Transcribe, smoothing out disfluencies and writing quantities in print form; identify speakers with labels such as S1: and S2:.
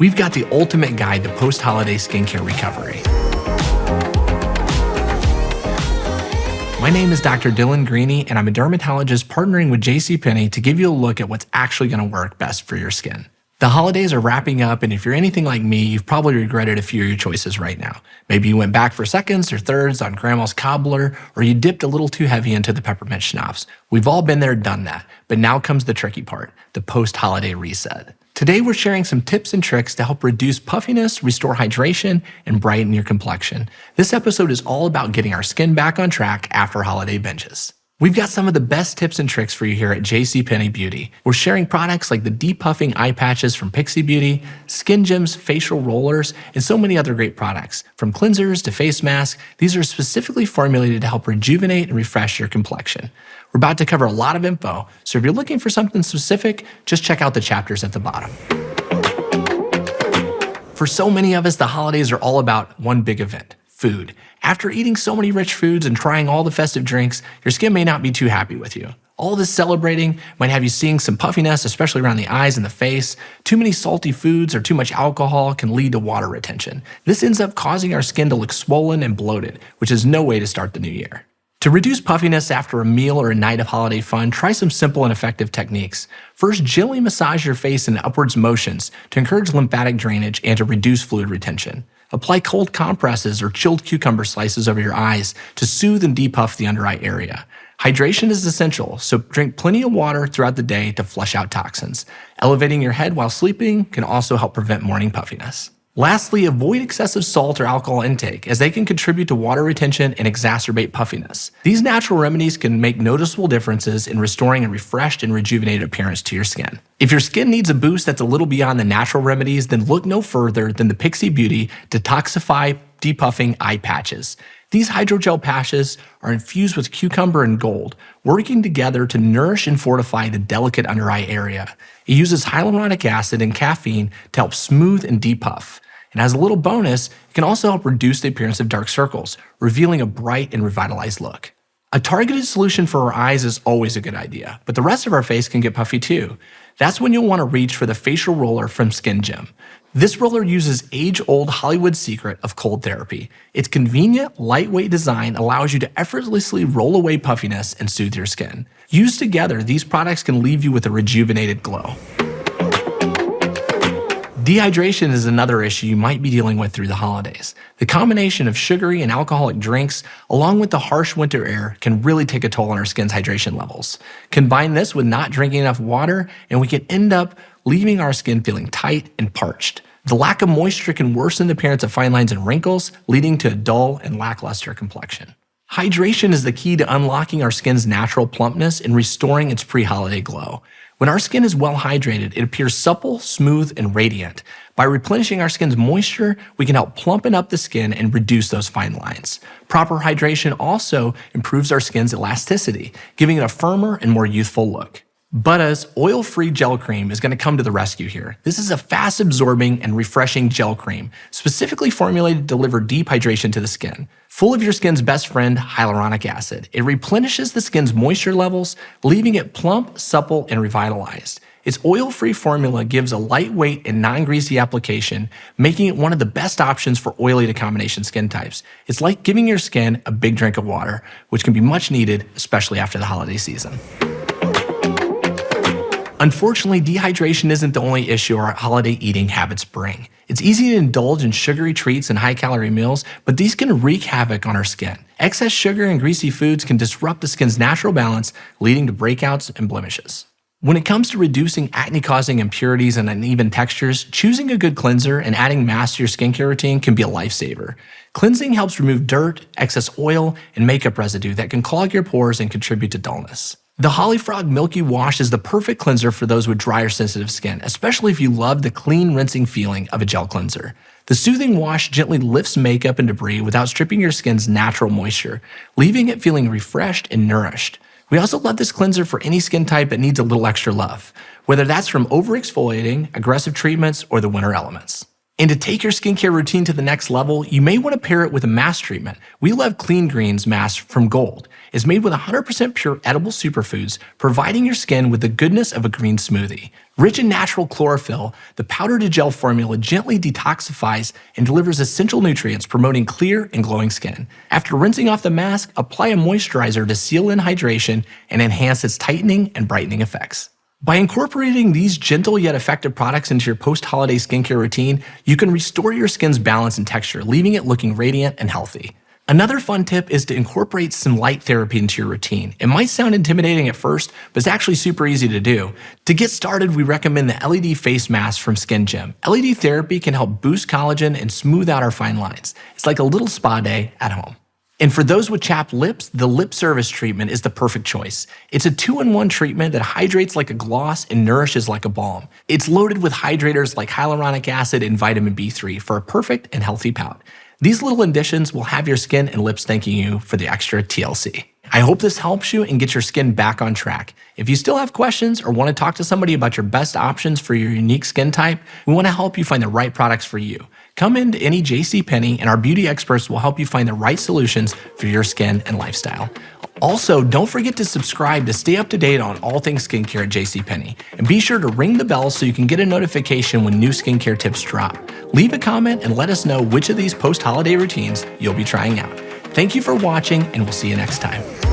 S1: we've got the ultimate guide to post-holiday skincare recovery. My name is Dr. Dylan Greeney, and I'm a dermatologist partnering with JCPenney to give you a look at what's actually going to work best for your skin. The holidays are wrapping up, and if you're anything like me, you've probably regretted a few of your choices right now. Maybe you went back for seconds or thirds on grandma's cobbler, or you dipped a little too heavy into the peppermint schnapps. We've all been there, done that. But now comes the tricky part, the post-holiday reset. Today, we're sharing some tips and tricks to help reduce puffiness, restore hydration, and brighten your complexion. This episode is all about getting our skin back on track after holiday binges. We've got some of the best tips and tricks for you here at JCPenney Beauty. We're sharing products like the depuffing eye patches from Pixie Beauty, Skin Gems facial rollers, and so many other great products. From cleansers to face masks, these are specifically formulated to help rejuvenate and refresh your complexion. We're about to cover a lot of info, so if you're looking for something specific, just check out the chapters at the bottom. For so many of us, the holidays are all about one big event, food. After eating so many rich foods and trying all the festive drinks, your skin may not be too happy with you. All this celebrating might have you seeing some puffiness, especially around the eyes and the face. Too many salty foods or too much alcohol can lead to water retention. This ends up causing our skin to look swollen and bloated, which is no way to start the new year. To reduce puffiness after a meal or a night of holiday fun, try some simple and effective techniques. First, gently massage your face in upwards motions to encourage lymphatic drainage and to reduce fluid retention. Apply cold compresses or chilled cucumber slices over your eyes to soothe and depuff the under eye area. Hydration is essential, so drink plenty of water throughout the day to flush out toxins. Elevating your head while sleeping can also help prevent morning puffiness. Lastly, avoid excessive salt or alcohol intake, as they can contribute to water retention and exacerbate puffiness. These natural remedies can make noticeable differences in restoring a refreshed and rejuvenated appearance to your skin. If your skin needs a boost that's a little beyond the natural remedies, then look no further than the Pixie Beauty Detoxify Depuffing Eye Patches. These hydrogel patches are infused with cucumber and Golde, working together to nourish and fortify the delicate under eye area. It uses hyaluronic acid and caffeine to help smooth and depuff. And as a little bonus, it can also help reduce the appearance of dark circles, revealing a bright and revitalized look. A targeted solution for our eyes is always a good idea, but the rest of our face can get puffy too. That's when you'll want to reach for the facial roller from Skin Gem. This roller uses age-old Hollywood secret of cold therapy. Its convenient, lightweight design allows you to effortlessly roll away puffiness and soothe your skin. Used together, these products can leave you with a rejuvenated glow. Dehydration is another issue you might be dealing with through the holidays. The combination of sugary and alcoholic drinks, along with the harsh winter air, can really take a toll on our skin's hydration levels. Combine this with not drinking enough water, and we can end up leaving our skin feeling tight and parched. The lack of moisture can worsen the appearance of fine lines and wrinkles, leading to a dull and lackluster complexion. Hydration is the key to unlocking our skin's natural plumpness and restoring its pre-holiday glow. When our skin is well hydrated, it appears supple, smooth, and radiant. By replenishing our skin's moisture, we can help plumpen up the skin and reduce those fine lines. Proper hydration also improves our skin's elasticity, giving it a firmer and more youthful look. Butta's oil-free gel cream is going to come to the rescue here. This is a fast-absorbing and refreshing gel cream, specifically formulated to deliver deep hydration to the skin. Full of your skin's best friend, hyaluronic acid, it replenishes the skin's moisture levels, leaving it plump, supple, and revitalized. Its oil-free formula gives a lightweight and non-greasy application, making it one of the best options for oily to combination skin types. It's like giving your skin a big drink of water, which can be much needed, especially after the holiday season. Unfortunately, dehydration isn't the only issue our holiday eating habits bring. It's easy to indulge in sugary treats and high-calorie meals, but these can wreak havoc on our skin. Excess sugar and greasy foods can disrupt the skin's natural balance, leading to breakouts and blemishes. When it comes to reducing acne-causing impurities and uneven textures, choosing a good cleanser and adding mass to your skincare routine can be a lifesaver. Cleansing helps remove dirt, excess oil, and makeup residue that can clog your pores and contribute to dullness. The Holly Frog Milky Wash is the perfect cleanser for those with dry or sensitive skin, especially if you love the clean, rinsing feeling of a gel cleanser. The soothing wash gently lifts makeup and debris without stripping your skin's natural moisture, leaving it feeling refreshed and nourished. We also love this cleanser for any skin type that needs a little extra love, whether that's from over-exfoliating, aggressive treatments, or the winter elements. And to take your skincare routine to the next level, you may want to pair it with a mask treatment. We love Clean Greens mask from Golde. It's made with 100% pure edible superfoods, providing your skin with the goodness of a green smoothie. Rich in natural chlorophyll, the powder to gel formula gently detoxifies and delivers essential nutrients, promoting clear and glowing skin. After rinsing off the mask, apply a moisturizer to seal in hydration and enhance its tightening and brightening effects. By incorporating these gentle yet effective products into your post-holiday skincare routine, you can restore your skin's balance and texture, leaving it looking radiant and healthy. Another fun tip is to incorporate some light therapy into your routine. It might sound intimidating at first, but it's actually super easy to do. To get started, we recommend the LED face mask from Skin Gym. LED therapy can help boost collagen and smooth out our fine lines. It's like a little spa day at home. And for those with chapped lips, the lip service treatment is the perfect choice. It's a 2-in-1 treatment that hydrates like a gloss and nourishes like a balm. It's loaded with hydrators like hyaluronic acid and vitamin B3 for a perfect and healthy pout. These little additions will have your skin and lips thanking you for the extra TLC. I hope this helps you and gets your skin back on track. If you still have questions or want to talk to somebody about your best options for your unique skin type, we want to help you find the right products for you. Come into any JCPenney and our beauty experts will help you find the right solutions for your skin and lifestyle. Also, don't forget to subscribe to stay up to date on all things skincare at JCPenney. And be sure to ring the bell so you can get a notification when new skincare tips drop. Leave a comment and let us know which of these post-holiday routines you'll be trying out. Thank you for watching, and we'll see you next time.